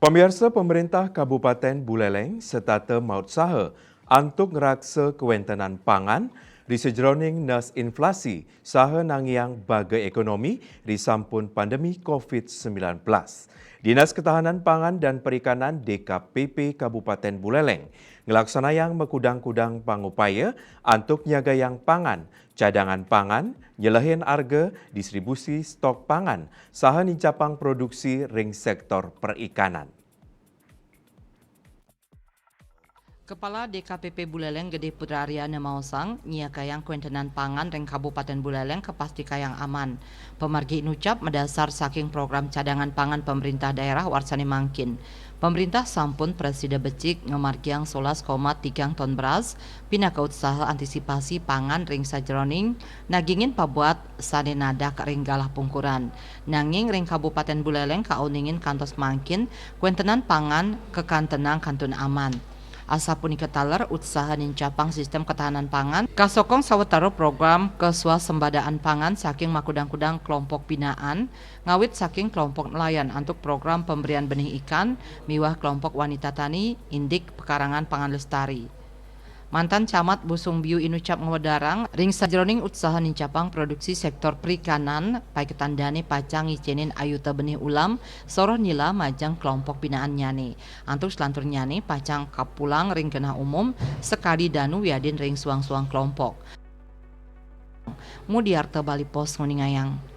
Pemirsa pemerintah Kabupaten Buleleng serta maut saha untuk ngeraksa kewentenan pangan di sejroning nas inflasi saha nangiang bagai ekonomi di sampun pandemi COVID-19. Dinas Ketahanan Pangan dan Perikanan DKPP Kabupaten Buleleng ngelaksanayang mekudang-kudang pangupaya untuk nyagayang pangan, cadangan pangan, nyelehin harga, distribusi stok pangan, saha nincapang produksi ring sektor perikanan. Kepala DKPP Buleleng Gede Putra Aryana Mausang nyiakayang kuentenan pangan ring Kabupaten Buleleng kepasti kayang aman. Pemargi nucap mendasar saking program cadangan pangan pemerintah daerah warsani mangkin. Pemerintah sampun presida becik ngemargiang 11,3 ton beras pinaka usaha antisipasi pangan ring sajroning nagingin pabuat sane nada ring galah pungkuran. Nanging ring Kabupaten Buleleng kauningin kantos mangkin kuentenan pangan kekantenang kantun aman. Asa punika taler usaha nincapang sistem ketahanan pangan kasokong sawetara program keswasembadaan pangan saking makudang-kudang kelompok binaan ngawit saking kelompok nelayan untuk program pemberian benih ikan miwah kelompok wanita tani indik pekarangan pangan lestari. Mantan Camat Busung Biu inucap ngewedarang ring sajroning usaha nincapang produksi sektor perikanan paiketan dane pacang icenin ayuta benih ulam soroh nila majang kelompok binaan nyane antuk selantur nyane pacang kapulang ring kenah umum sekali danu wiadin ring suang-suang kelompok Mudiarte Bali Pos nguningayang.